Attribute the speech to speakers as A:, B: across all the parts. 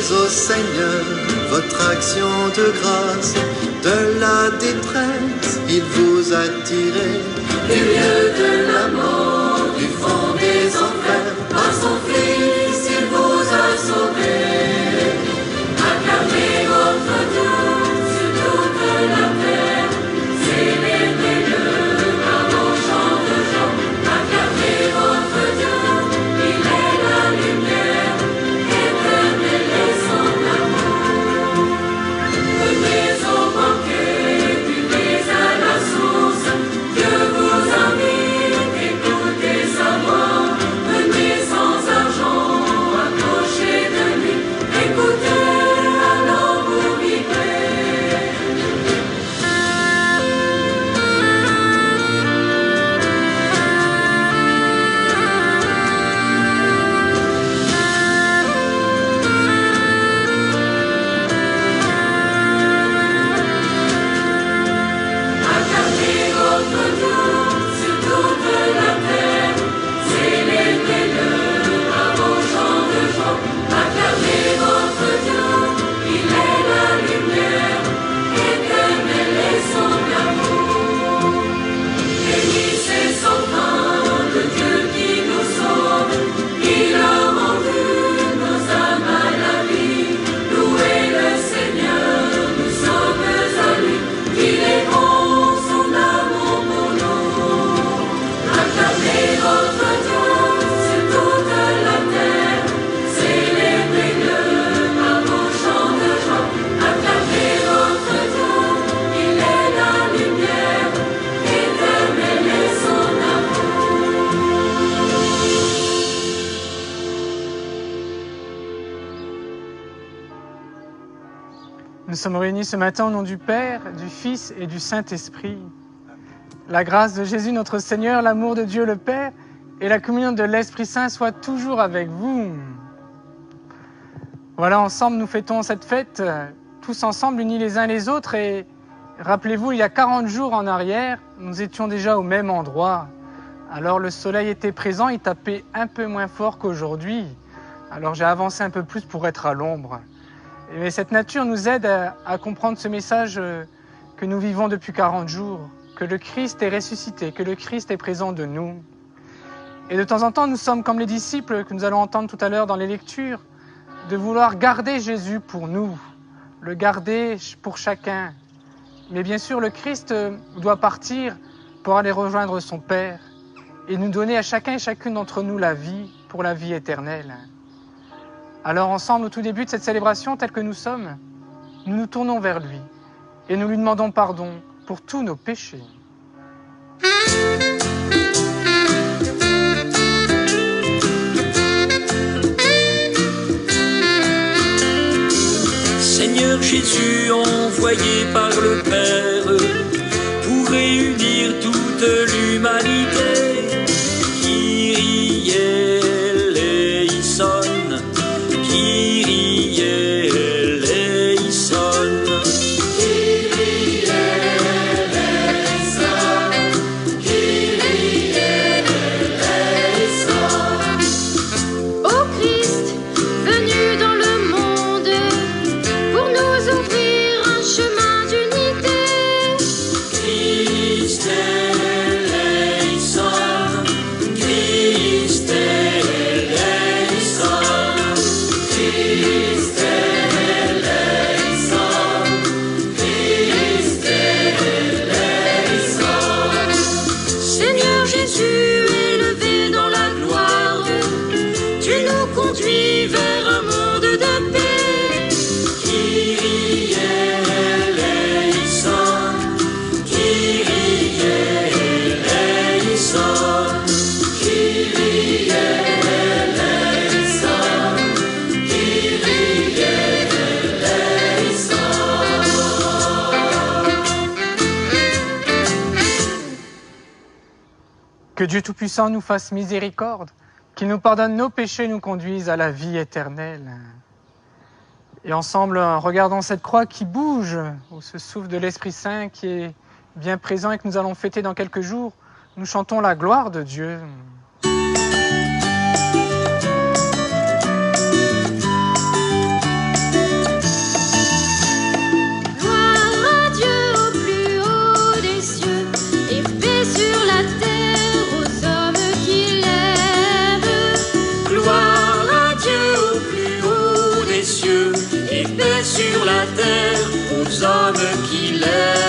A: Au Seigneur votre action de grâce, de la détresse il vous a tiré, du lieu de la mort, du fond des enfers, par son Fils il vous a sauvé. Acclamez votre Dieu sur toute la terre, célébrez-le par vos chants de joie. Acclamez votre Dieu, il est la lumière, éternelle est son amour. Venez au banquet, buvez à la source, Dieu vous invite, écoutez sa voix. Venez sans argent, approchez de lui, écoutez, alors vous vivrez. Acclamez votre Dieu sur toute la terre, célébrez-le par vos chants de joie. Acclamez votre Dieu, il est la lumière, éternel est son amour. Bénissez son nom, le Dieu qui nous sauve, il a rendu nos âmes à la vie. Louez le Seigneur, nous sommes à lui, il est bon, son amour pour nous. Acclamez votre Dieu sur toute la terre, célébrez-le par vos chants de joie. Acclamez votre Dieu, il est la lumière, éternel est son amour.
B: Nous sommes réunis ce matin au nom du Père, du Fils et du Saint-Esprit. La grâce de Jésus notre Seigneur, l'amour de Dieu le Père et la communion de l'Esprit Saint soient toujours avec vous. Voilà, ensemble, nous fêtons cette fête, tous ensemble, unis les uns les autres. Et rappelez-vous, il y a 40 jours en arrière, nous étions déjà au même endroit. Alors le soleil était présent, il tapait un peu moins fort qu'aujourd'hui. Alors j'ai avancé un peu plus pour être à l'ombre. Mais cette nature nous aide à comprendre ce message que nous vivons depuis 40 jours, que le Christ est ressuscité, que le Christ est présent de nous. Et de temps en temps, nous sommes comme les disciples que nous allons entendre tout à l'heure dans les lectures, de vouloir garder Jésus pour nous, le garder pour chacun. Mais bien sûr, le Christ doit partir pour aller rejoindre son Père et nous donner à chacun et chacune d'entre nous la vie pour la vie éternelle. Alors ensemble, au tout début de cette célébration, telle que nous sommes, nous nous tournons vers lui et nous lui demandons pardon pour tous nos péchés. Dieu Tout-Puissant nous fasse miséricorde, qu'il nous pardonne nos péchés et nous conduise à la vie éternelle. Et ensemble, regardons cette croix qui bouge, où ce souffle de l'Esprit Saint qui est bien présent et que nous allons fêter dans quelques jours, nous chantons la gloire de Dieu.
A: Sur la terre, aux hommes qui l'aiment.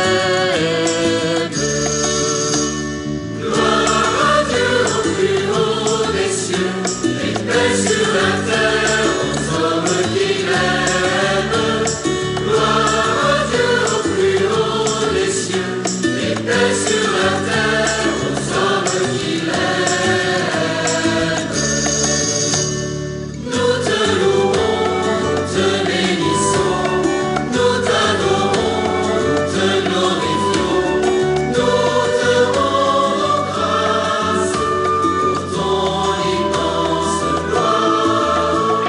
A: Gloire à Dieu au plus haut des cieux, et paix sur la terre, aux hommes qui l'aiment. Gloire à Dieu au plus haut des cieux, et paix sur la terre, aux hommes qui l'aiment. Nous te louons, nous te bénissons. Nous t'adorons, nous te glorifions, nous te rendons grâce pour ton immense gloire.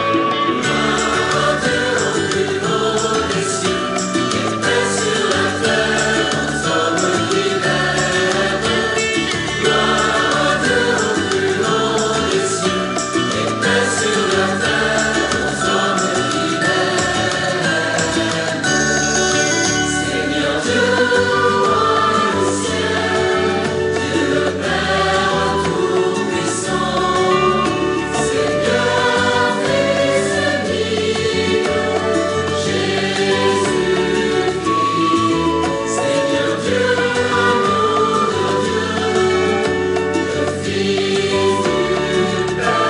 A: Gloire à Dieu au plus haut des cieux, et paix sur la terre aux hommes qui l'aiment. Gloire à Dieu au plus haut des cieux, et paix sur la terre aux hommes qui l'aiment. Seigneur Dieu, roi du ciel, Dieu le Père Tout-Puissant, Seigneur, Fils unique, Jésus-Christ, Seigneur Dieu, amour de Dieu, le Fils du Père.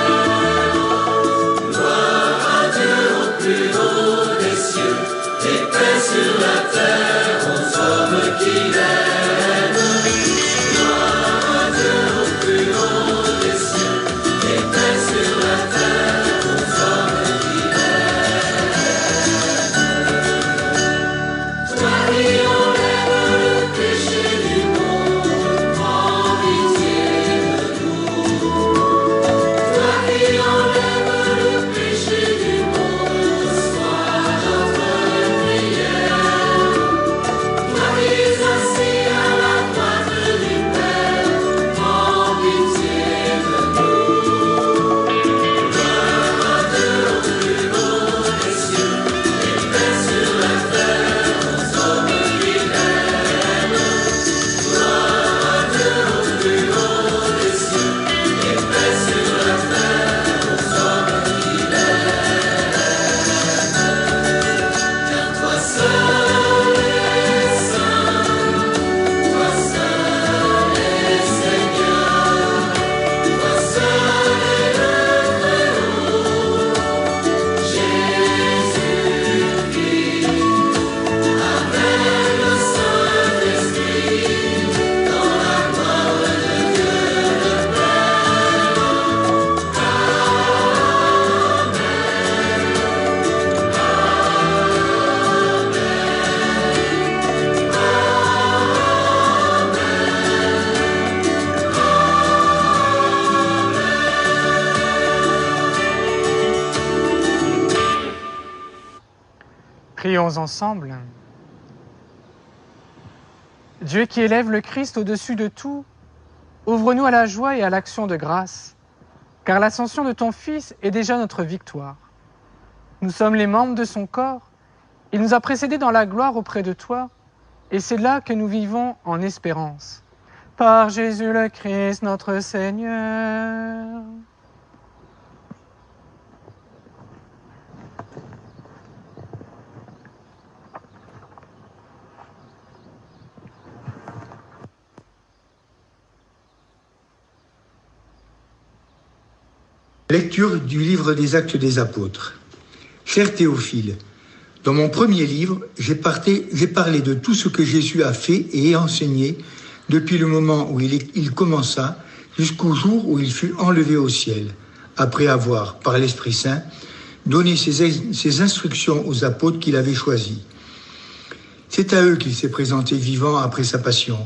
A: Gloire à Dieu au plus haut des cieux, et paix sur la terre aux hommes qui l'aiment. Gloire à Dieu au plus haut des cieux, et paix sur la terre aux hommes qui l'aiment. Toi qui enlèves le péché du monde, prends pitié de nous. Toi qui enlèves le péché du monde, sois notre prière. Toi qui es assis à la droite du Père, prends pitié de nous. Gloire à Dieu au plus haut des cieux, et paix sur la terre aux hommes qui l'aiment. Gloire à Dieu au plus haut des cieux, et paix sur la terre aux hommes qui l'aiment. Car toi seul es saint, toi seul es Seigneur, toi seul es le Très-Haut, Jésus-Christ, avec le Saint-Esprit, dans la gloire de Dieu le Père.
B: Prions ensemble. Dieu qui élève le Christ au-dessus de tout, ouvre-nous à la joie et à l'action de grâce, car l'ascension de ton Fils est déjà notre victoire. Nous sommes les membres de son corps, il nous a précédés dans la gloire auprès de toi, et c'est là que nous vivons en espérance. Par Jésus le Christ, notre Seigneur.
C: Lecture du livre des Actes des Apôtres. Cher Théophile, dans mon premier livre, j'ai parlé de tout ce que Jésus a fait et enseigné depuis le moment où il commença jusqu'au jour où il fut enlevé au ciel, après avoir, par l'Esprit Saint, donné ses instructions aux apôtres qu'il avait choisis. C'est à eux qu'il s'est présenté vivant après sa passion.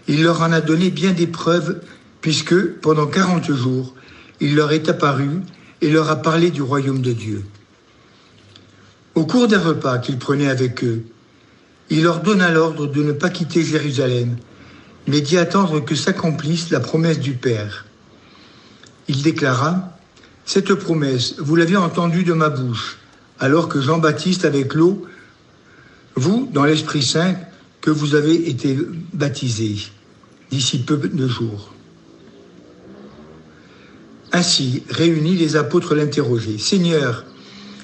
C: Il leur en a donné bien des preuves puisque pendant 40 jours, il leur est apparu et leur a parlé du royaume de Dieu. Au cours d'un repas qu'il prenait avec eux, il leur donna l'ordre de ne pas quitter Jérusalem, mais d'y attendre que s'accomplisse la promesse du Père. Il déclara : « Cette promesse, vous l'avez entendue de ma bouche, alors que Jean-Baptiste avec l'eau, vous, dans l'Esprit Saint, que vous avez été baptisés d'ici peu de jours. » Ainsi, réunis, les apôtres l'interrogeaient : « Seigneur,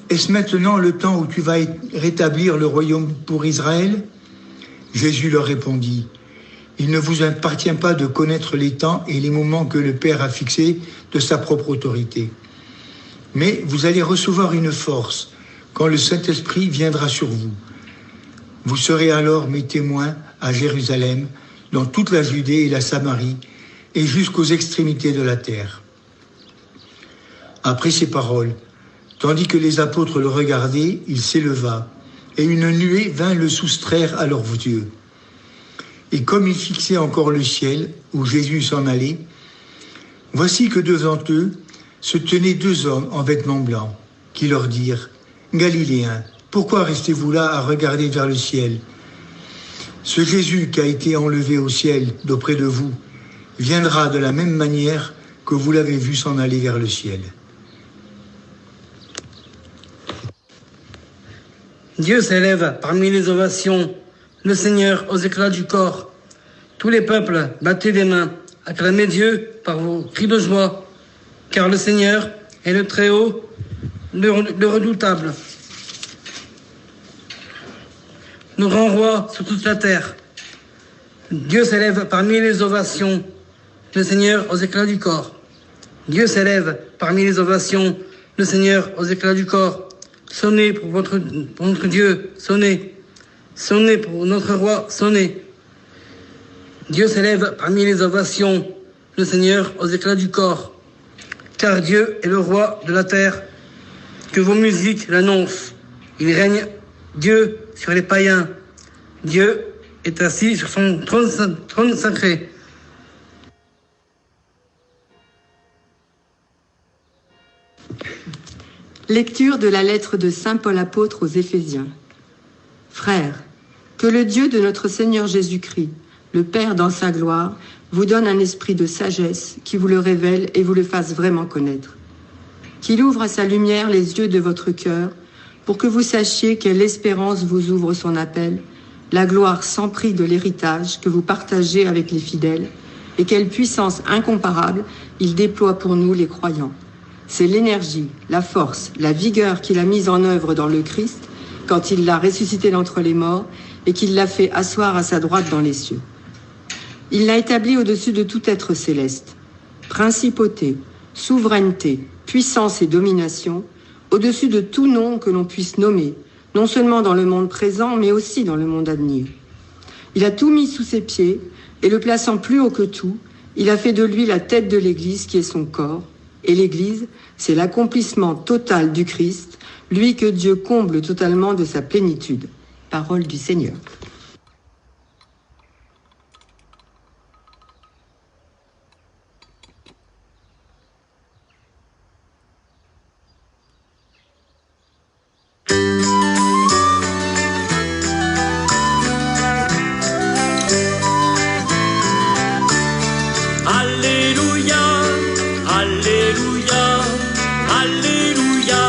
C: est-ce maintenant le temps où tu vas rétablir le royaume pour Israël ?» Jésus leur répondit : « Il ne vous appartient pas de connaître les temps et les moments que le Père a fixés de sa propre autorité. Mais vous allez recevoir une force quand le Saint-Esprit viendra sur vous. Vous serez alors mes témoins à Jérusalem, dans toute la Judée et la Samarie, et jusqu'aux extrémités de la terre. » Après ces paroles, tandis que les apôtres le regardaient, il s'éleva, et une nuée vint le soustraire à leurs yeux. Et comme ils fixaient encore le ciel, où Jésus s'en allait, voici que devant eux se tenaient 2 hommes en vêtements blancs, qui leur dirent : « Galiléens, pourquoi restez-vous là à regarder vers le ciel ? Ce Jésus qui a été enlevé au ciel d'auprès de vous viendra de la même manière que vous l'avez vu s'en aller vers le ciel. »
D: Dieu s'élève parmi les ovations, le Seigneur aux éclats du corps. Tous les peuples, battez des mains, acclamez Dieu par vos cris de joie, car le Seigneur est le Très-Haut, le redoutable, le grand roi sur toute la terre. Dieu s'élève parmi les ovations, le Seigneur aux éclats du corps. Dieu s'élève parmi les ovations, le Seigneur aux éclats du corps. Sonnez pour notre Dieu, sonnez. Sonnez pour notre roi, sonnez. Dieu s'élève parmi les ovations, le Seigneur aux éclats du corps. Car Dieu est le roi de la terre, que vos musiques l'annoncent. Il règne, Dieu, sur les païens. Dieu est assis sur son trône sacré.
E: Lecture de la lettre de saint Paul apôtre aux Éphésiens. Frères, que le Dieu de notre Seigneur Jésus-Christ, le Père dans sa gloire, vous donne un esprit de sagesse qui vous le révèle et vous le fasse vraiment connaître. Qu'il ouvre à sa lumière les yeux de votre cœur pour que vous sachiez quelle espérance vous ouvre son appel, la gloire sans prix de l'héritage que vous partagez avec les fidèles et quelle puissance incomparable il déploie pour nous les croyants. C'est l'énergie, la force, la vigueur qu'il a mise en œuvre dans le Christ quand il l'a ressuscité d'entre les morts et qu'il l'a fait asseoir à sa droite dans les cieux. Il l'a établi au-dessus de tout être céleste. Principauté, souveraineté, puissance et domination, au-dessus de tout nom que l'on puisse nommer, non seulement dans le monde présent, mais aussi dans le monde à venir. Il a tout mis sous ses pieds et le plaçant plus haut que tout, il a fait de lui la tête de l'Église qui est son corps. Et l'Église, c'est l'accomplissement total du Christ, lui que Dieu comble totalement de sa plénitude. Parole du Seigneur.
A: Alléluia, Alléluia, Alléluia,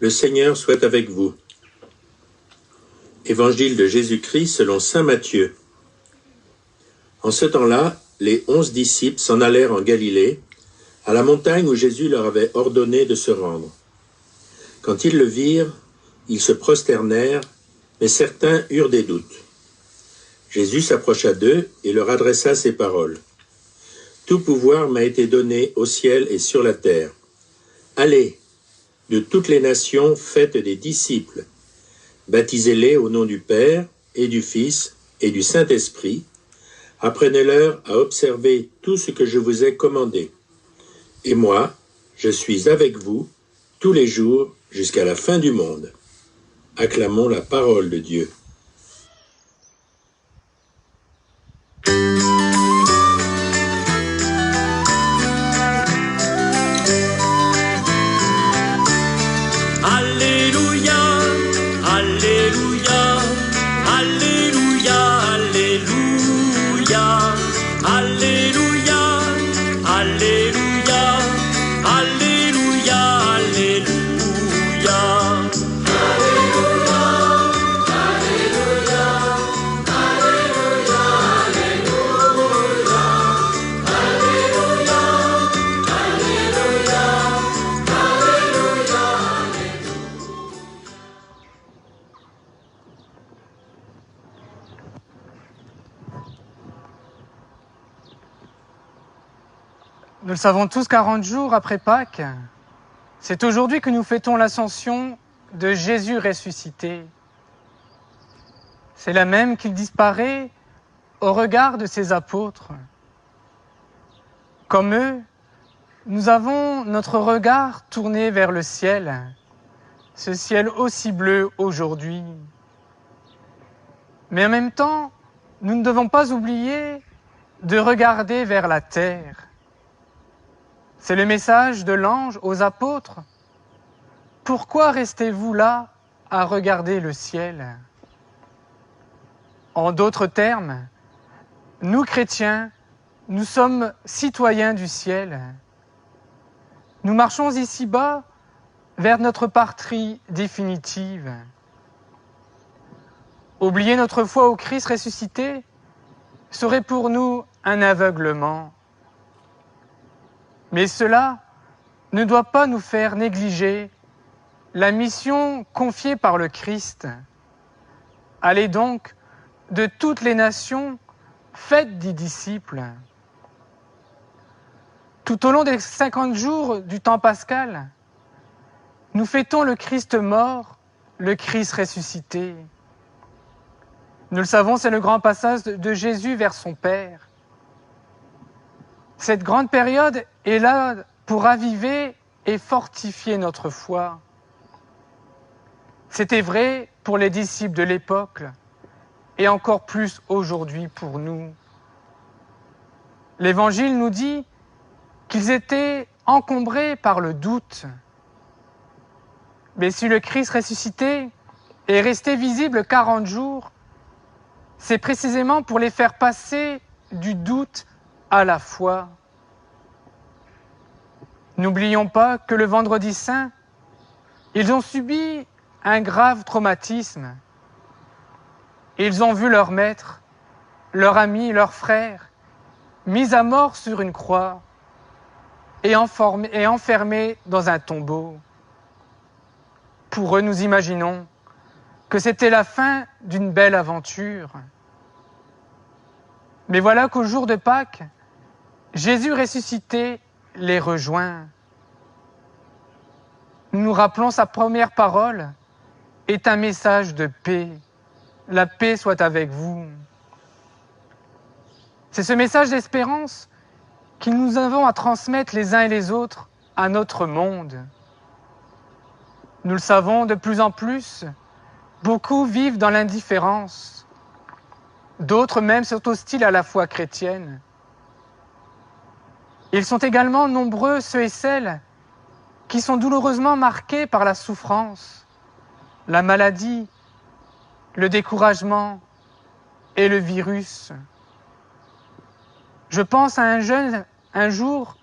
F: Le Seigneur soit avec vous. Évangile de Jésus-Christ selon saint Matthieu. En ce temps-là, les 11 disciples s'en allèrent en Galilée, à la montagne où Jésus leur avait ordonné de se rendre. Quand ils le virent, ils se prosternèrent, mais certains eurent des doutes. Jésus s'approcha d'eux et leur adressa ces paroles. « Tout pouvoir m'a été donné au ciel et sur la terre. Allez, de toutes les nations, faites des disciples. Baptisez-les au nom du Père et du Fils et du Saint-Esprit. Apprenez-leur à observer tout ce que je vous ai commandé. Et moi, je suis avec vous tous les jours jusqu'à la fin du monde. » Acclamons la parole de Dieu.
B: Nous le savons tous, 40 jours après Pâques, c'est aujourd'hui que nous fêtons l'ascension de Jésus ressuscité. C'est là même qu'il disparaît au regard de ses apôtres. Comme eux, nous avons notre regard tourné vers le ciel, ce ciel aussi bleu aujourd'hui. Mais en même temps, nous ne devons pas oublier de regarder vers la terre. C'est le message de l'ange aux apôtres. Pourquoi restez-vous là à regarder le ciel? En d'autres termes, nous chrétiens, nous sommes citoyens du ciel. Nous marchons ici-bas vers notre patrie définitive. Oublier notre foi au Christ ressuscité serait pour nous un aveuglement. Mais cela ne doit pas nous faire négliger la mission confiée par le Christ. Allez donc de toutes les nations, faites des disciples. Tout au long des 50 jours du temps pascal, nous fêtons le Christ mort, le Christ ressuscité. Nous le savons, c'est le grand passage de Jésus vers son Père. Cette grande période est là pour raviver et fortifier notre foi. C'était vrai pour les disciples de l'époque et encore plus aujourd'hui pour nous. L'Évangile nous dit qu'ils étaient encombrés par le doute. Mais si le Christ ressuscité est resté visible 40 jours, c'est précisément pour les faire passer du doute à la foi. N'oublions pas que le vendredi saint, ils ont subi un grave traumatisme. Ils ont vu leur maître, leur ami, leur frère, mis à mort sur une croix et enfermés dans un tombeau. Pour eux, nous imaginons que c'était la fin d'une belle aventure. Mais voilà qu'au jour de Pâques, Jésus ressuscité les rejoint. Nous nous rappelons sa première parole est un message de paix. La paix soit avec vous. C'est ce message d'espérance que nous avons à transmettre les uns et les autres à notre monde. Nous le savons de plus en plus, beaucoup vivent dans l'indifférence. D'autres même sont hostiles à la foi chrétienne. Ils sont également nombreux ceux et celles qui sont douloureusement marqués par la souffrance, la maladie, le découragement et le virus. Je pense à un jeune, un jour,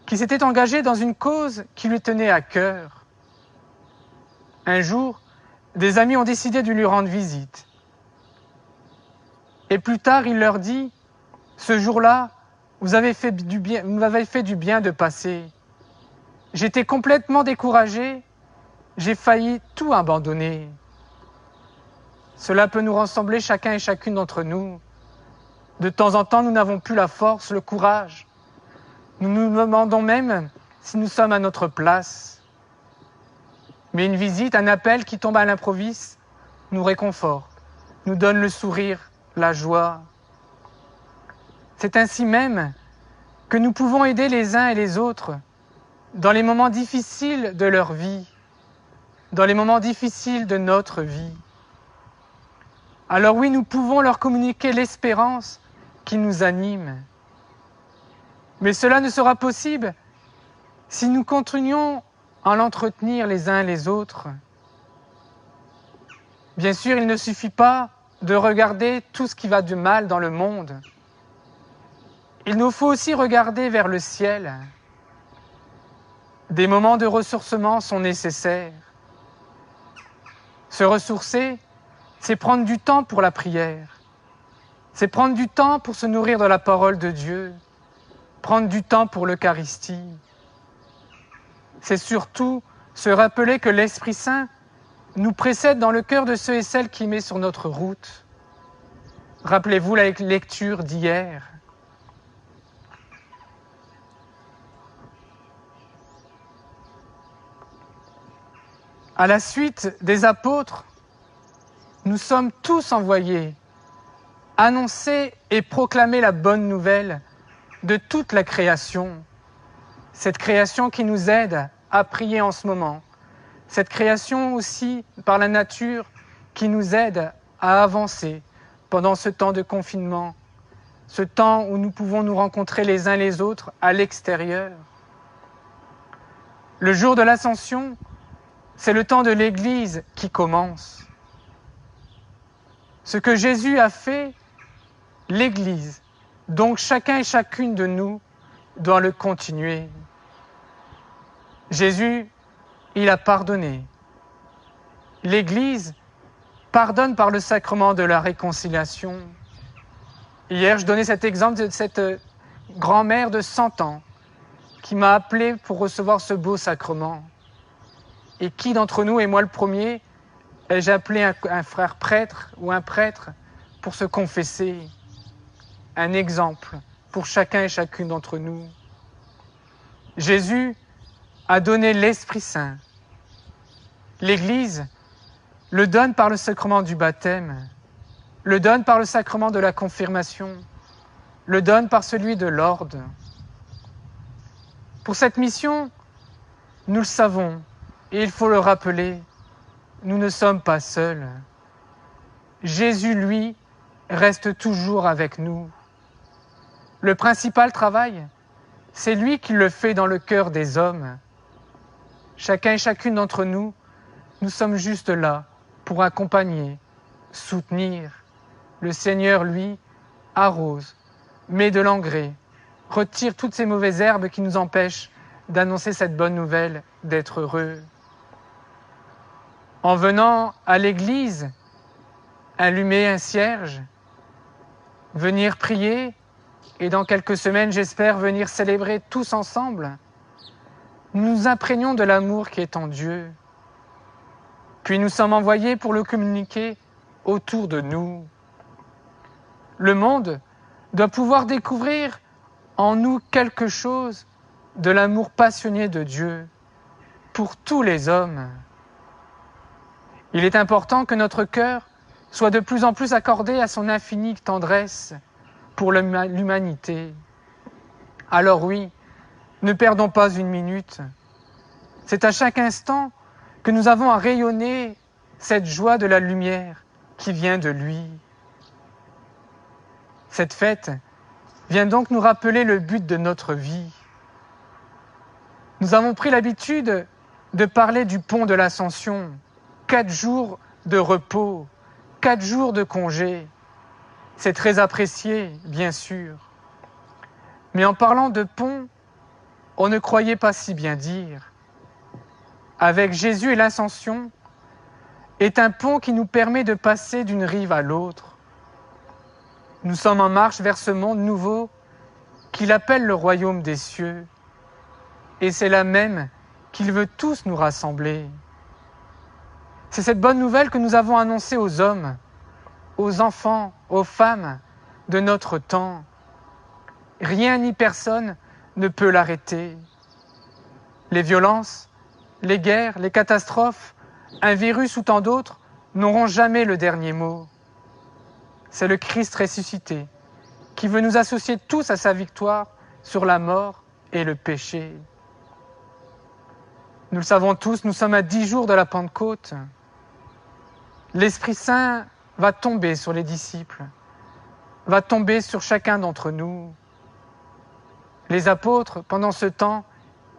B: qui s'était engagé dans une cause qui lui tenait à cœur. Un jour, des amis ont décidé de lui rendre visite. Et plus tard, il leur dit, « Ce jour-là, vous m'avez fait du bien de passer. J'étais complètement découragé, j'ai failli tout abandonner. » Cela peut nous ressembler chacun et chacune d'entre nous. De temps en temps, nous n'avons plus la force, le courage. Nous nous demandons même si nous sommes à notre place. Mais une visite, un appel qui tombe à l'improviste, nous réconforte, nous donne le sourire, la joie. C'est ainsi même que nous pouvons aider les uns et les autres dans les moments difficiles de leur vie, dans les moments difficiles de notre vie. Alors oui, nous pouvons leur communiquer l'espérance qui nous anime. Mais cela ne sera possible si nous continuons à l'entretenir les uns les autres. Bien sûr, il ne suffit pas de regarder tout ce qui va de mal dans le monde. Il nous faut aussi regarder vers le ciel. Des moments de ressourcement sont nécessaires. Se ressourcer, c'est prendre du temps pour la prière. C'est prendre du temps pour se nourrir de la parole de Dieu. Prendre du temps pour l'Eucharistie. C'est surtout se rappeler que l'Esprit Saint nous précède dans le cœur de ceux et celles qu'il met sur notre route. Rappelez-vous la lecture d'hier. À la suite des apôtres, nous sommes tous envoyés annoncer et proclamer la bonne nouvelle de toute la création. Cette création qui nous aide à prier en ce moment. Cette création aussi par la nature qui nous aide à avancer pendant ce temps de confinement, ce temps où nous pouvons nous rencontrer les uns les autres à l'extérieur. Le jour de l'Ascension, c'est le temps de l'Église qui commence. Ce que Jésus a fait, l'Église, donc chacun et chacune de nous, doit le continuer. Jésus, il a pardonné. L'Église pardonne par le sacrement de la réconciliation. Hier, je donnais cet exemple de cette grand-mère de 100 ans qui m'a appelé pour recevoir ce beau sacrement. Et qui d'entre nous, et moi le premier, ai-je appelé un frère prêtre ou un prêtre pour se confesser? Un exemple pour chacun et chacune d'entre nous. Jésus a donné l'Esprit Saint. L'Église le donne par le sacrement du baptême, le donne par le sacrement de la confirmation, le donne par celui de l'ordre. Pour cette mission, nous le savons, et il faut le rappeler, nous ne sommes pas seuls. Jésus, lui, reste toujours avec nous. Le principal travail, c'est lui qui le fait dans le cœur des hommes. Chacun et chacune d'entre nous, nous sommes juste là pour accompagner, soutenir. Le Seigneur, lui, arrose, met de l'engrais, retire toutes ces mauvaises herbes qui nous empêchent d'annoncer cette bonne nouvelle, d'être heureux. En venant à l'église, allumer un cierge, venir prier, et dans quelques semaines, j'espère, venir célébrer tous ensemble, nous nous imprégnons de l'amour qui est en Dieu. Puis nous sommes envoyés pour le communiquer autour de nous. Le monde doit pouvoir découvrir en nous quelque chose de l'amour passionné de Dieu pour tous les hommes. Il est important que notre cœur soit de plus en plus accordé à son infinie tendresse pour l'humanité. Alors oui, ne perdons pas une minute. C'est à chaque instant que nous avons à rayonner cette joie de la lumière qui vient de lui. Cette fête vient donc nous rappeler le but de notre vie. Nous avons pris l'habitude de parler du pont de l'Ascension, 4 jours de repos, 4 jours de congé. C'est très apprécié, bien sûr. Mais en parlant de pont, on ne croyait pas si bien dire. Avec Jésus et l'Ascension, est un pont qui nous permet de passer d'une rive à l'autre. Nous sommes en marche vers ce monde nouveau qu'il appelle le royaume des cieux. Et c'est là même qu'il veut tous nous rassembler. C'est cette bonne nouvelle que nous avons annoncée aux hommes, aux enfants, aux femmes de notre temps. Rien ni personne ne peut l'arrêter. Les violences, les guerres, les catastrophes, un virus ou tant d'autres n'auront jamais le dernier mot. C'est le Christ ressuscité qui veut nous associer tous à sa victoire sur la mort et le péché. Nous le savons tous, nous sommes à 10 jours de la Pentecôte. L'Esprit Saint va tomber sur les disciples, va tomber sur chacun d'entre nous. Les apôtres, pendant ce temps,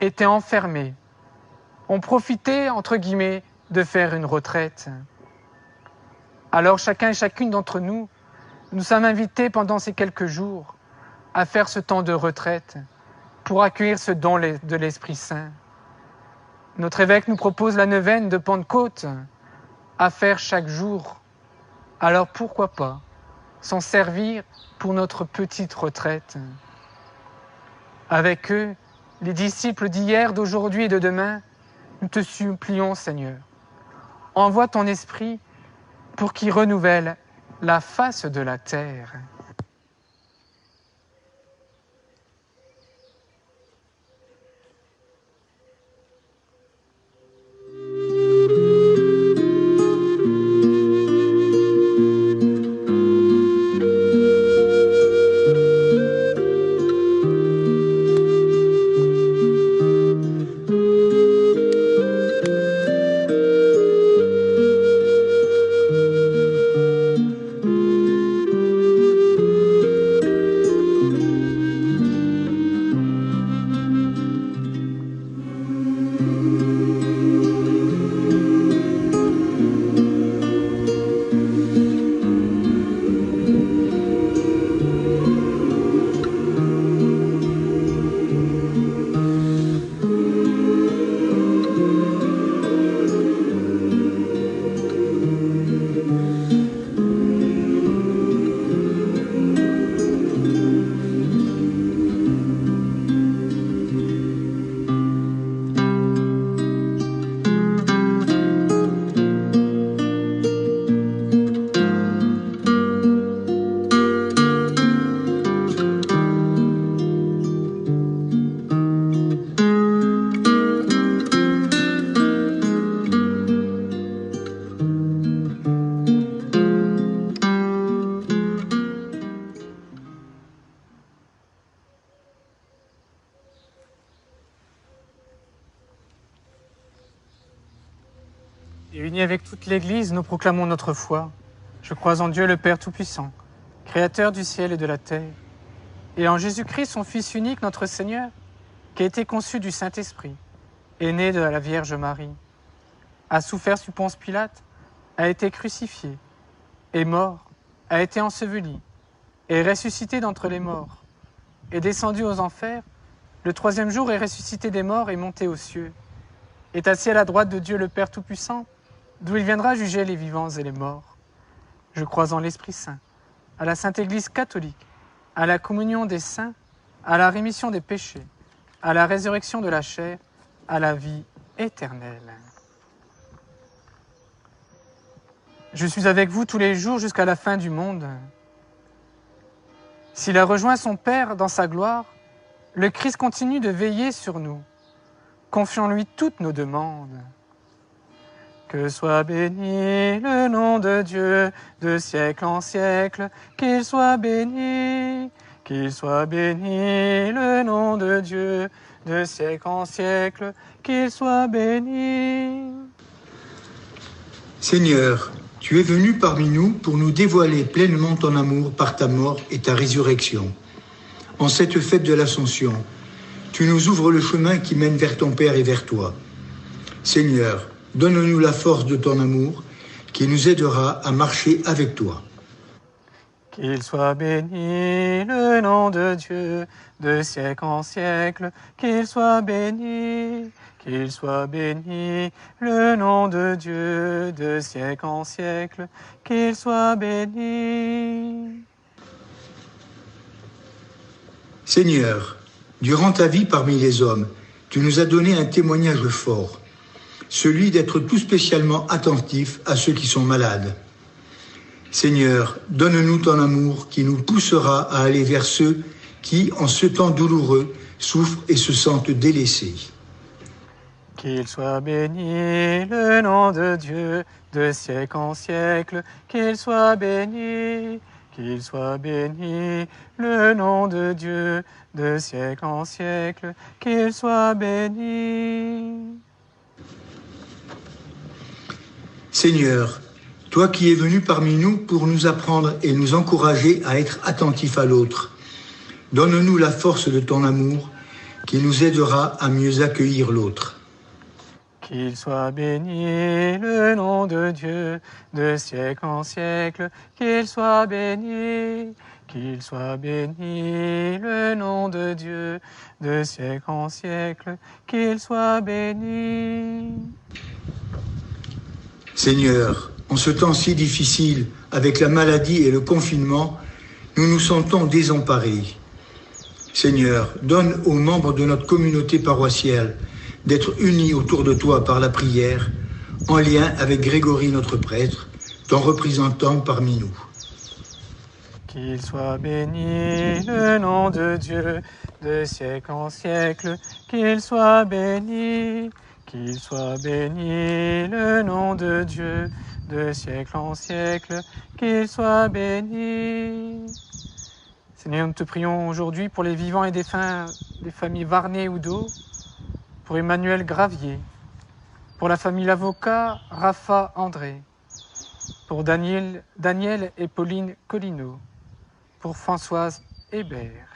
B: étaient enfermés, ont profité, entre guillemets, de faire une retraite. Alors chacun et chacune d'entre nous, nous sommes invités pendant ces quelques jours à faire ce temps de retraite pour accueillir ce don de l'Esprit Saint. Notre évêque nous propose la neuvaine de Pentecôte à faire chaque jour. Alors pourquoi pas s'en servir pour notre petite retraite? Avec eux, les disciples d'hier, d'aujourd'hui et de demain, nous te supplions, Seigneur. Envoie ton esprit pour qu'il renouvelle la face de la terre. Et unis avec toute l'Église, nous proclamons notre foi. Je crois en Dieu le Père Tout-Puissant, Créateur du ciel et de la terre, et en Jésus-Christ, son Fils unique, notre Seigneur, qui a été conçu du Saint-Esprit, est né de la Vierge Marie, a souffert sous Ponce Pilate, a été crucifié, est mort, a été enseveli, est ressuscité d'entre les morts, est descendu aux enfers, le 3e jour est ressuscité des morts et monté aux cieux, est assis à la droite de Dieu le Père Tout-Puissant, d'où il viendra juger les vivants et les morts. Je crois en l'Esprit Saint, à la Sainte Église catholique, à la communion des saints, à la rémission des péchés, à la résurrection de la chair, à la vie éternelle. Je suis avec vous tous les jours jusqu'à la fin du monde. S'il a rejoint son Père dans sa gloire, le Christ continue de veiller sur nous. Confions-lui toutes nos demandes. Que soit béni le nom de Dieu de siècle en siècle, qu'il soit béni le nom de Dieu de siècle en siècle, qu'il soit béni.
C: Seigneur, tu es venu parmi nous pour nous dévoiler pleinement ton amour par ta mort et ta résurrection. En cette fête de l'Ascension, tu nous ouvres le chemin qui mène vers ton Père et vers toi. Seigneur, donne-nous la force de ton amour qui nous aidera à marcher avec toi.
B: Qu'il soit béni le nom de Dieu de siècle en siècle, qu'il soit béni qu'il soit béni, le nom de Dieu de siècle en siècle, qu'il soit béni.
C: Seigneur, durant ta vie parmi les hommes, tu nous as donné un témoignage fort, celui d'être tout spécialement attentif à ceux qui sont malades. Seigneur, donne-nous ton amour qui nous poussera à aller vers ceux qui, en ce temps douloureux, souffrent et se sentent délaissés.
B: Qu'il soit béni le nom de Dieu de siècle en siècle, qu'il soit béni, qu'il soit béni le nom de Dieu de siècle en siècle, qu'il soit béni.
C: Seigneur, toi qui es venu parmi nous pour nous apprendre et nous encourager à être attentifs à l'autre, donne-nous la force de ton amour qui nous aidera à mieux accueillir l'autre.
B: Qu'il soit béni le nom de Dieu de siècle en siècle, qu'il soit béni, qu'il soit béni le nom de Dieu de siècle en siècle, qu'il soit béni.
C: Seigneur, en ce temps si difficile, avec la maladie et le confinement, nous nous sentons désemparés. Seigneur, donne aux membres de notre communauté paroissiale d'être unis autour de toi par la prière, en lien avec Grégory notre prêtre, ton représentant parmi nous.
B: Qu'il soit béni le nom de Dieu de siècle en siècle, qu'il soit béni, qu'il soit béni le nom de Dieu de siècle en siècle, qu'il soit béni. Seigneur, nous te prions aujourd'hui pour les vivants et défunts des familles Varnet ou d'Eau, pour Emmanuel Gravier, pour la famille l'avocat Rafa André, pour Daniel et Pauline Collineau, pour Françoise Hébert.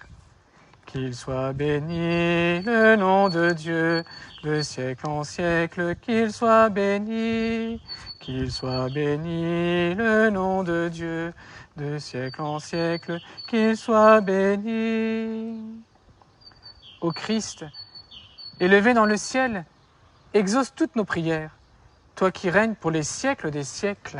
B: Qu'il soit béni le nom de Dieu de siècle en siècle, qu'il soit béni, qu'il soit béni le nom de Dieu de siècle en siècle, qu'il soit béni. Ô Christ, élevé dans le ciel, exauce toutes nos prières, toi qui règnes pour les siècles des siècles.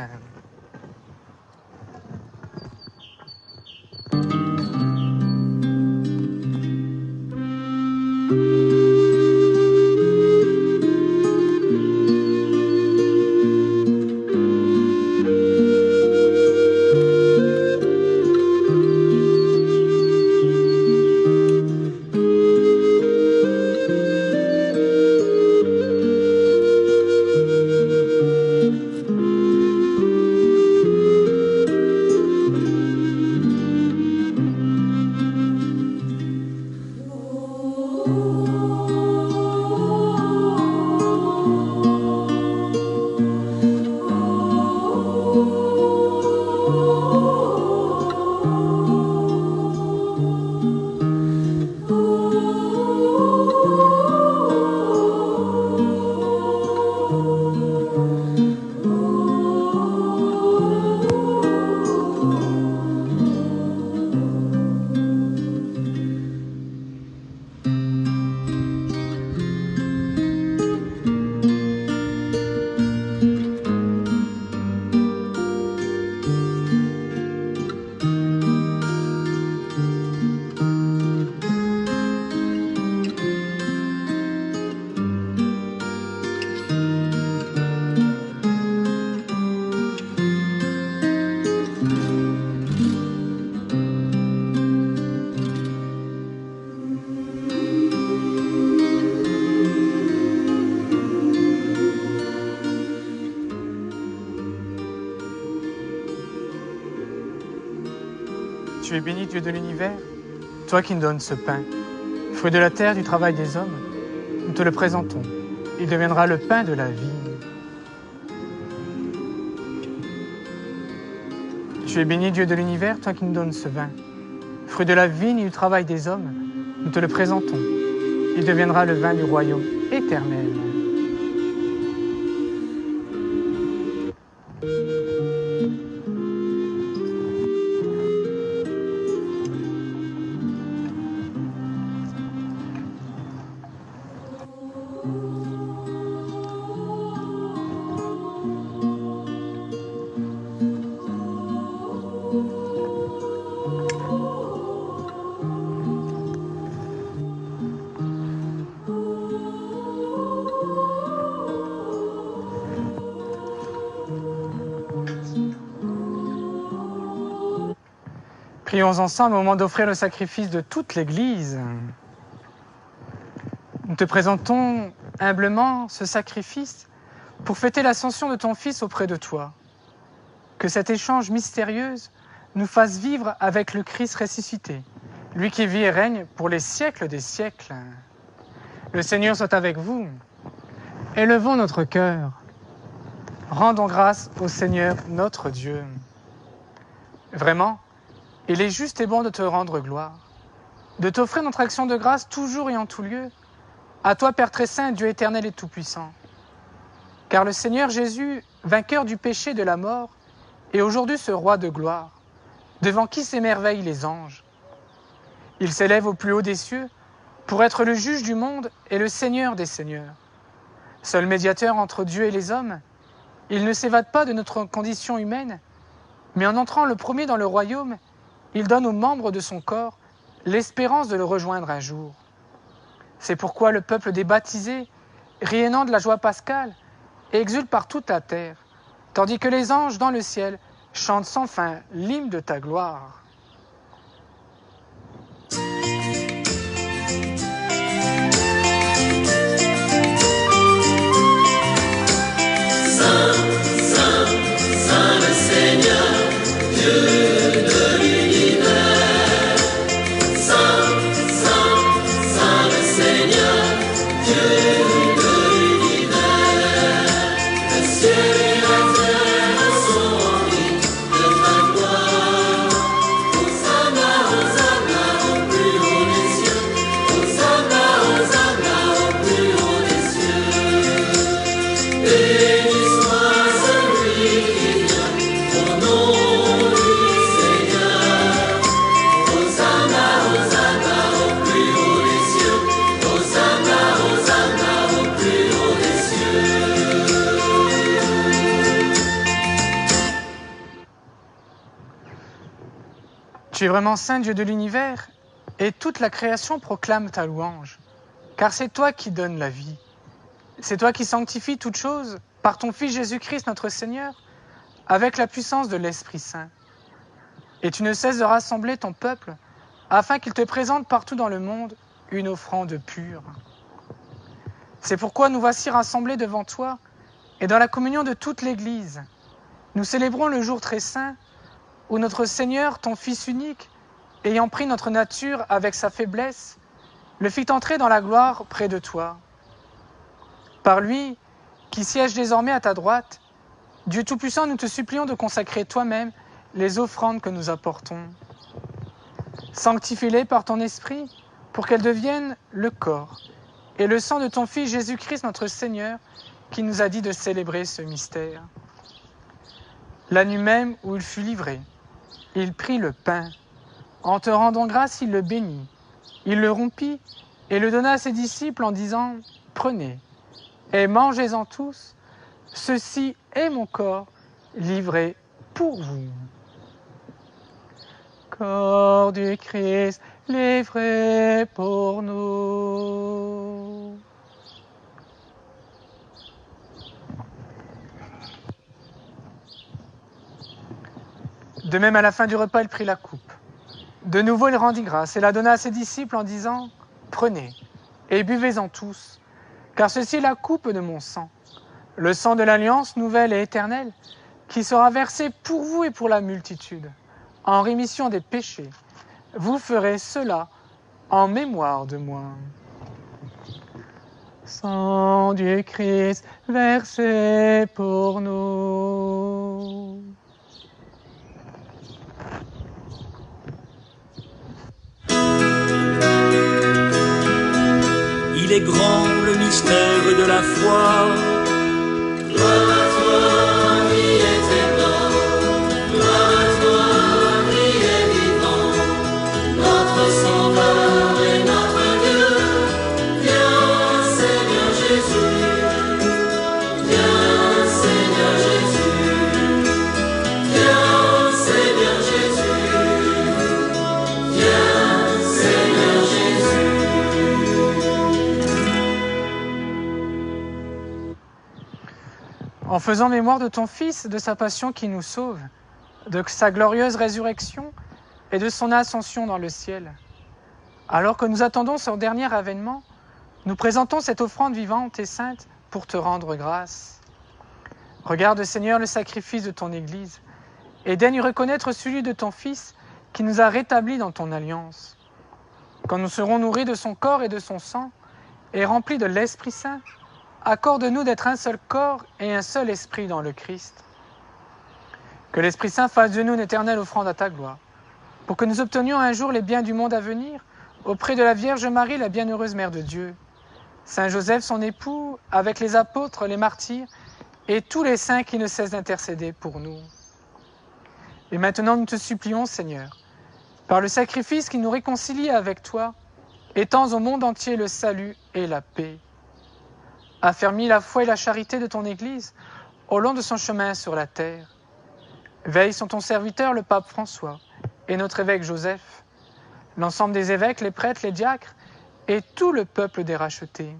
B: Tu es béni, Dieu de l'univers, toi qui nous donnes ce pain, fruit de la terre, du travail des hommes. Nous te le présentons. Il deviendra le pain de la vie. Tu es béni, Dieu de l'univers, toi qui nous donnes ce vin, fruit de la vigne et du travail des hommes. Nous te le présentons. Il deviendra le vin du royaume éternel. Prions ensemble au moment d'offrir le sacrifice de toute l'Église. Nous te présentons humblement ce sacrifice pour fêter l'ascension de ton Fils auprès de toi. Que cet échange mystérieux nous fasse vivre avec le Christ ressuscité, lui qui vit et règne pour les siècles des siècles. Le Seigneur soit avec vous. Élevons notre cœur. Rendons grâce au Seigneur notre Dieu. Vraiment, il est juste et bon de te rendre gloire, de t'offrir notre action de grâce toujours et en tout lieu, à toi Père très saint, Dieu éternel et tout-puissant. Car le Seigneur Jésus, vainqueur du péché et de la mort, est aujourd'hui ce roi de gloire, devant qui s'émerveillent les anges. Il s'élève au plus haut des cieux pour être le juge du monde et le Seigneur des seigneurs. Seul médiateur entre Dieu et les hommes, il ne s'évade pas de notre condition humaine, mais en entrant le premier dans le royaume, il donne aux membres de son corps l'espérance de le rejoindre un jour. C'est pourquoi le peuple des baptisés, rayonnant de la joie pascale, exulte par toute la terre, tandis que les anges dans le ciel chantent sans fin l'hymne de ta gloire. Tu es vraiment saint, Dieu de l'univers, et toute la création proclame ta louange. Car c'est toi qui donnes la vie. C'est toi qui sanctifies toutes choses par ton Fils Jésus-Christ notre Seigneur, avec la puissance de l'Esprit Saint. Et tu ne cesses de rassembler ton peuple, afin qu'il te présente partout dans le monde une offrande pure. C'est pourquoi nous voici rassemblés devant toi, et dans la communion de toute l'Église, nous célébrons le jour très saint, où notre Seigneur, ton Fils unique, ayant pris notre nature avec sa faiblesse, le fit entrer dans la gloire près de toi. Par lui, qui siège désormais à ta droite, Dieu Tout-Puissant, nous te supplions de consacrer toi-même les offrandes que nous apportons. Sanctifie-les par ton esprit, pour qu'elles deviennent le corps et le sang de ton Fils Jésus-Christ notre Seigneur, qui nous a dit de célébrer ce mystère. La nuit même où il fut livré, il prit le pain. En te rendant grâce, il le bénit. Il le rompit et le donna à ses disciples en disant « Prenez et mangez-en tous, ceci est mon corps livré pour vous. » Corps du Christ livré pour nous. De même, à la fin du repas, il prit la coupe. De nouveau, il rendit grâce et la donna à ses disciples en disant « Prenez et buvez-en tous, car ceci est la coupe de mon sang, le sang de l'alliance nouvelle et éternelle, qui sera versé pour vous et pour la multitude, en rémission des péchés. Vous ferez cela en mémoire de moi. » Sang du Christ versé pour nous.
G: Il est grand le mystère de la foi.
A: Gloire à toi, qui es aimant. Gloire à toi, qui es vivant. Notre Sauveur et notre Dieu. Viens, Seigneur Jésus. Viens, Seigneur Jésus. Viens, Seigneur Jésus. Viens, Seigneur Jésus.
B: En faisant mémoire de ton Fils, de sa passion qui nous sauve, de sa glorieuse résurrection, et de son ascension dans le ciel. Alors que nous attendons son dernier avènement, nous présentons cette offrande vivante et sainte pour te rendre grâce. Regarde, Seigneur, le sacrifice de ton Église et daigne reconnaître celui de ton Fils qui nous a rétablis dans ton alliance. Quand nous serons nourris de son corps et de son sang et remplis de l'Esprit Saint, accorde-nous d'être un seul corps et un seul esprit dans le Christ. Que l'Esprit Saint fasse de nous une éternelle offrande à ta gloire, pour que nous obtenions un jour les biens du monde à venir auprès de la Vierge Marie, la bienheureuse Mère de Dieu, Saint Joseph, son époux, avec les apôtres, les martyrs et tous les saints qui ne cessent d'intercéder pour nous. Et maintenant, nous te supplions, Seigneur, par le sacrifice qui nous réconcilie avec toi, étends au monde entier le salut et la paix. Affermis la foi et la charité de ton Église au long de son chemin sur la terre. Veille sur ton serviteur, le pape François, et notre évêque Joseph, l'ensemble des évêques, les prêtres, les diacres, et tout le peuple des rachetés.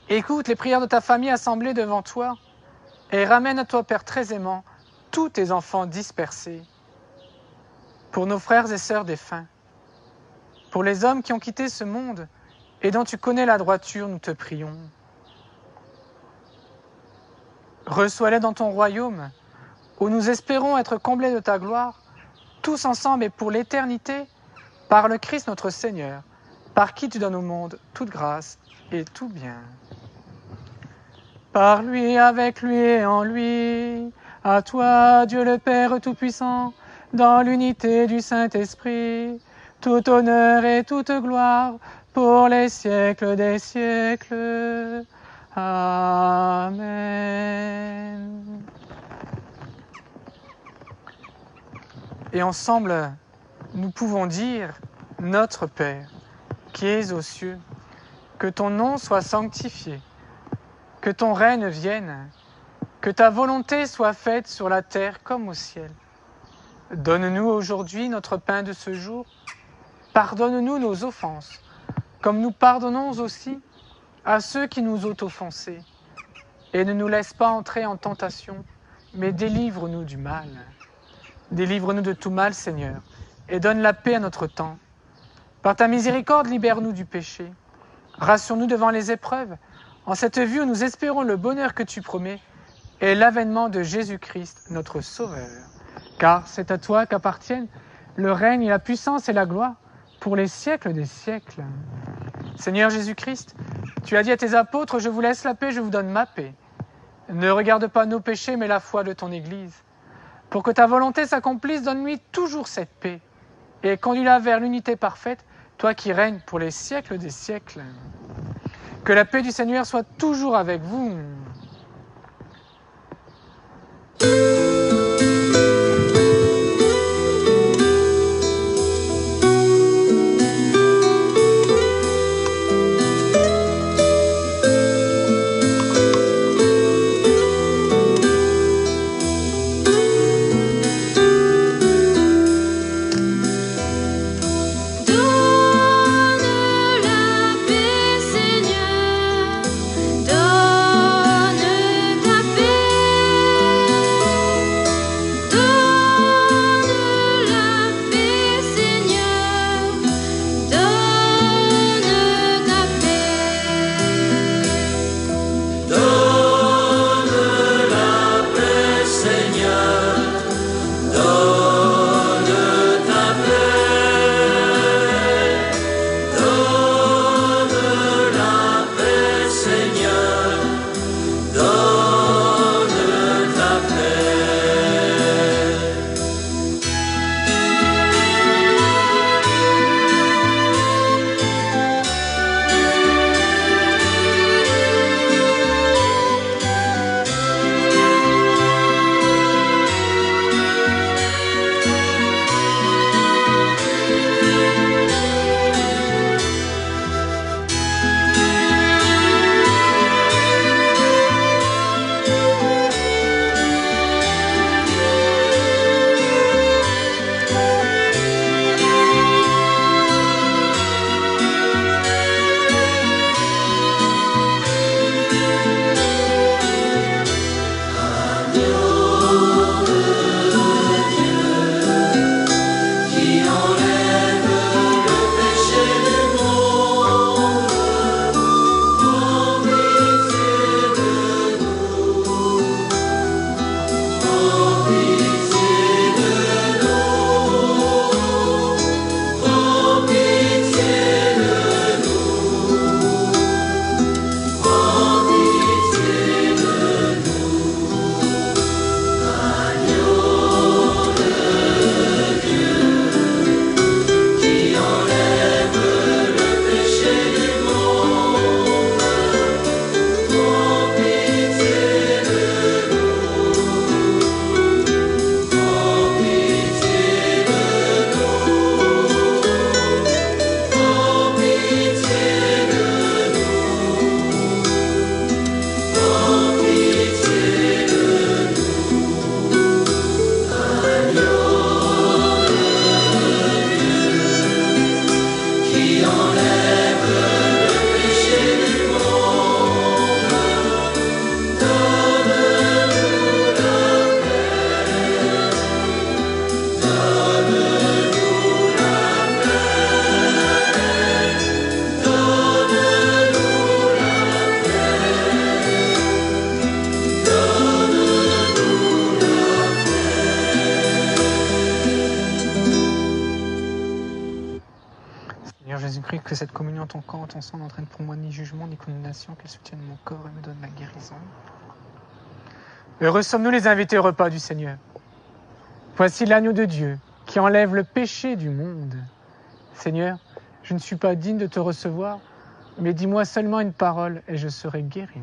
B: Écoute les prières de ta famille assemblée devant toi, et ramène à toi, Père très aimant, tous tes enfants dispersés. Pour nos frères et sœurs défunts, pour les hommes qui ont quitté ce monde, et dont tu connais la droiture, nous te prions. Reçois-les dans ton royaume, où nous espérons être comblés de ta gloire, tous ensemble et pour l'éternité, par le Christ notre Seigneur, par qui tu donnes au monde toute grâce et tout bien. Par lui, avec lui et en lui, à toi, Dieu le Père Tout-Puissant, dans l'unité du Saint-Esprit, tout honneur et toute gloire pour les siècles des siècles. Amen. Et ensemble, nous pouvons dire, Notre Père, qui es aux cieux, que ton nom soit sanctifié, que ton règne vienne, que ta volonté soit faite sur la terre comme au ciel. Donne-nous aujourd'hui notre pain de ce jour. Pardonne-nous nos offenses, comme nous pardonnons aussi à ceux qui nous ont offensés. Et ne nous laisse pas entrer en tentation, mais délivre-nous du mal. Délivre-nous de tout mal, Seigneur, et donne la paix à notre temps. Par ta miséricorde, libère-nous du péché. Rassure-nous devant les épreuves, en cette vie où nous espérons le bonheur que tu promets et l'avènement de Jésus-Christ, notre Sauveur. Car c'est à toi qu'appartiennent le règne et la puissance et la gloire pour les siècles des siècles. Seigneur Jésus-Christ, tu as dit à tes apôtres, je vous laisse la paix, je vous donne ma paix. Ne regarde pas nos péchés, mais la foi de ton Église. Pour que ta volonté s'accomplisse, donne-lui toujours cette paix et conduis-la vers l'unité parfaite, toi qui règnes pour les siècles des siècles. Que la paix du Seigneur soit toujours avec vous.
A: Donne la paix, Seigneur, donne
B: Seigneur Jésus-Christ, que cette communion en ton corps, en ton sang n'entraîne pour moi ni jugement, ni condamnation, qu'elle soutienne mon corps et me donne la guérison. Heureux sommes-nous les invités au repas du Seigneur. Voici l'agneau de Dieu qui enlève le péché du monde. Seigneur, je ne suis pas digne de te recevoir, mais dis-moi seulement une parole et je serai guéri.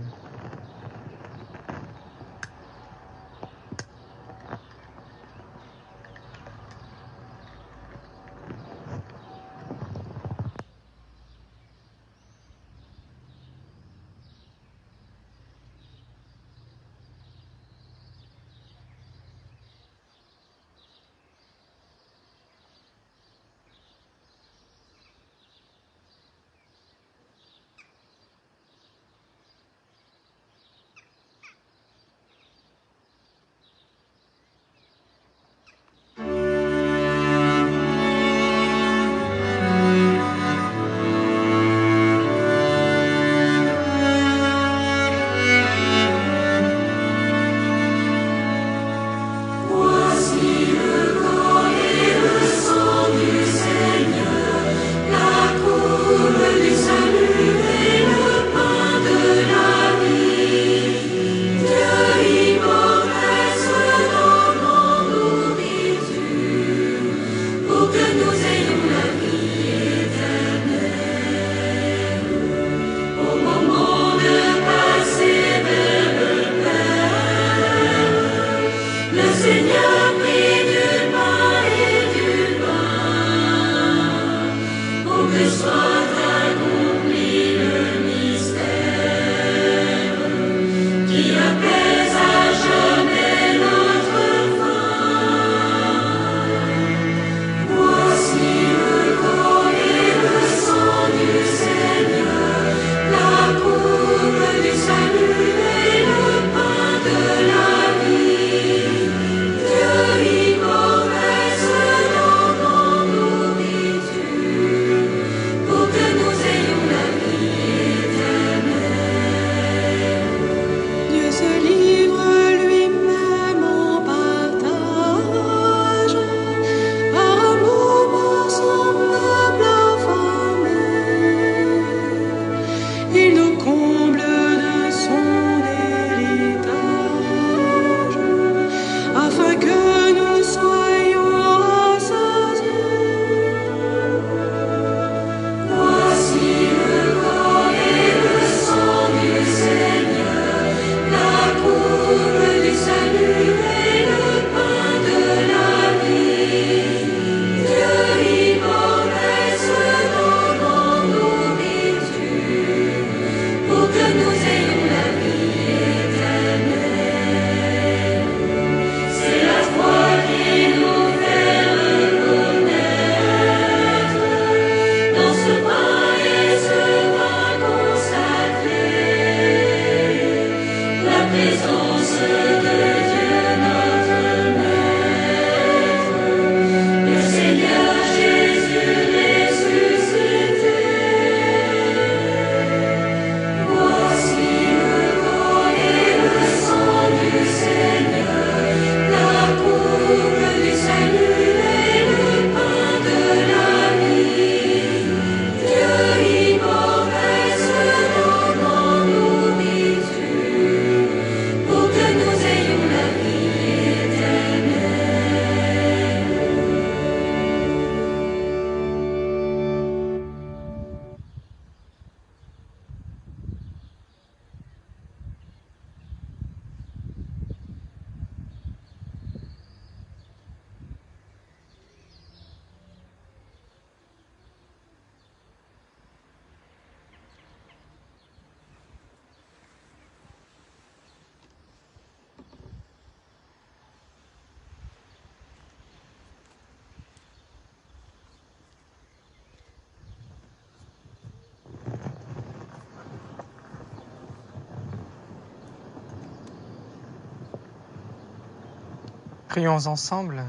B: Prions ensemble.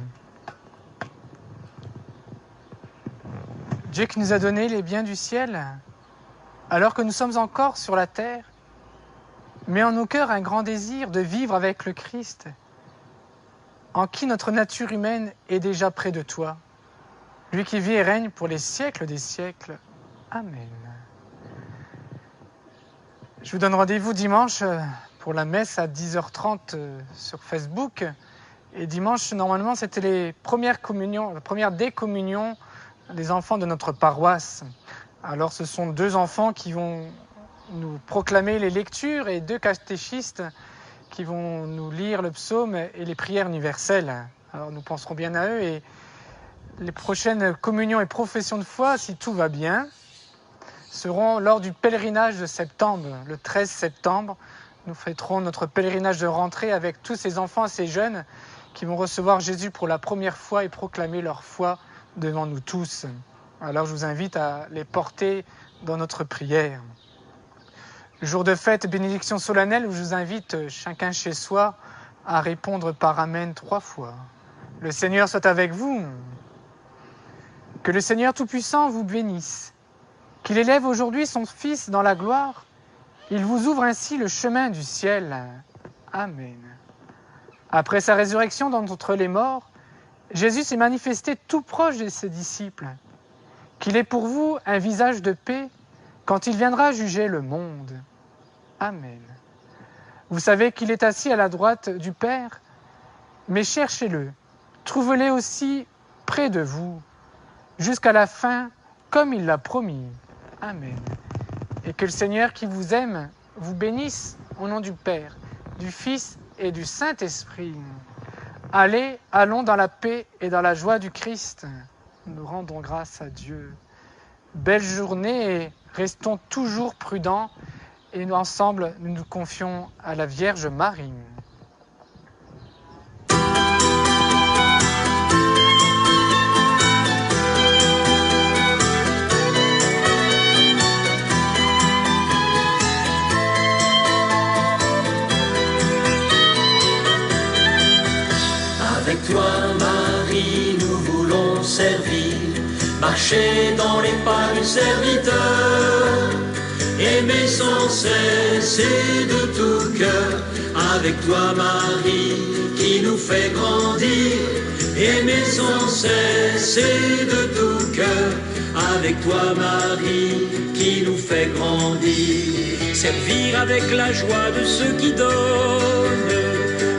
B: Dieu qui nous a donné les biens du ciel, alors que nous sommes encore sur la terre, met en nos cœurs un grand désir de vivre avec le Christ, en qui notre nature humaine est déjà près de toi, lui qui vit et règne pour les siècles des siècles. Amen. Je vous donne rendez-vous dimanche pour la messe à 10h30 sur Facebook. Et dimanche, normalement, c'était les premières communions, la première décommunion des enfants de notre paroisse. Alors, ce sont 2 enfants qui vont nous proclamer les lectures et 2 catéchistes qui vont nous lire le psaume et les prières universelles. Alors, nous penserons bien à eux et les prochaines communions et professions de foi, si tout va bien, seront lors du pèlerinage de septembre. Le 13 septembre, nous fêterons notre pèlerinage de rentrée avec tous ces enfants et ces jeunes qui vont recevoir Jésus pour la première fois et proclamer leur foi devant nous tous. Alors je vous invite à les porter dans notre prière. Le jour de fête, bénédiction solennelle, où je vous invite chacun chez soi à répondre par Amen 3 fois. Le Seigneur soit avec vous. Que le Seigneur Tout-Puissant vous bénisse. Qu'il élève aujourd'hui son Fils dans la gloire. Il vous ouvre ainsi le chemin du ciel. Amen. Après sa résurrection d'entre les morts, Jésus s'est manifesté tout proche de ses disciples. Qu'il ait pour vous un visage de paix quand il viendra juger le monde. Amen. Vous savez qu'il est assis à la droite du Père, mais cherchez-le, trouvez-le aussi près de vous, jusqu'à la fin, comme il l'a promis. Amen. Et que le Seigneur qui vous aime vous bénisse au nom du Père, du Fils et du Saint-Esprit. Allons dans la paix et dans la joie du Christ. Nous rendons grâce à Dieu. Belle journée et restons toujours prudents. Et nous, ensemble, nous nous confions à la Vierge Marie.
G: Avec toi, Marie, nous voulons servir, marcher dans les pas du serviteur, aimer sans cesse et de tout cœur. Avec toi, Marie, qui nous fait grandir, aimer sans cesse et de tout cœur. Avec toi, Marie, qui nous fait grandir, servir avec la joie de ceux qui donnent.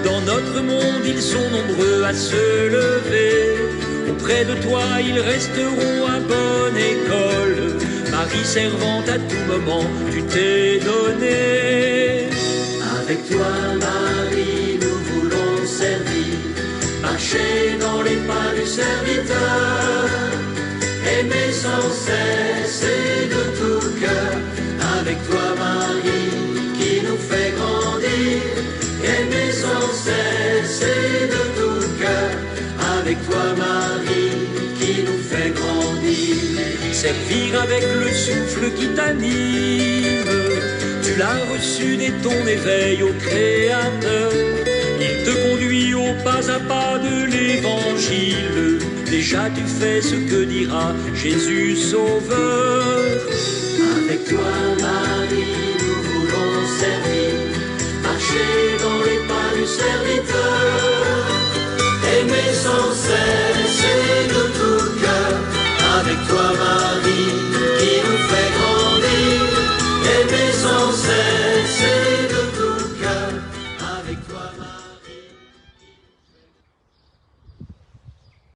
G: Dans notre monde, ils sont nombreux à se lever. Auprès de toi, ils resteront à bonne école. Marie servante à tout moment, tu t'es donnée. Avec toi, Marie, nous voulons servir, marcher dans les pas du serviteur, aimer sans cesse et de tout cœur. Avec toi, Marie, qui nous fait grandir, aimer sans cesse et de tout cœur. Avec toi, Marie, qui nous fait grandir. Servir avec le souffle qui t'anime, tu l'as reçu dès ton éveil au Créateur. Il te conduit au pas à pas de l'Évangile. Déjà tu fais ce que dira Jésus Sauveur. Avec toi, Marie,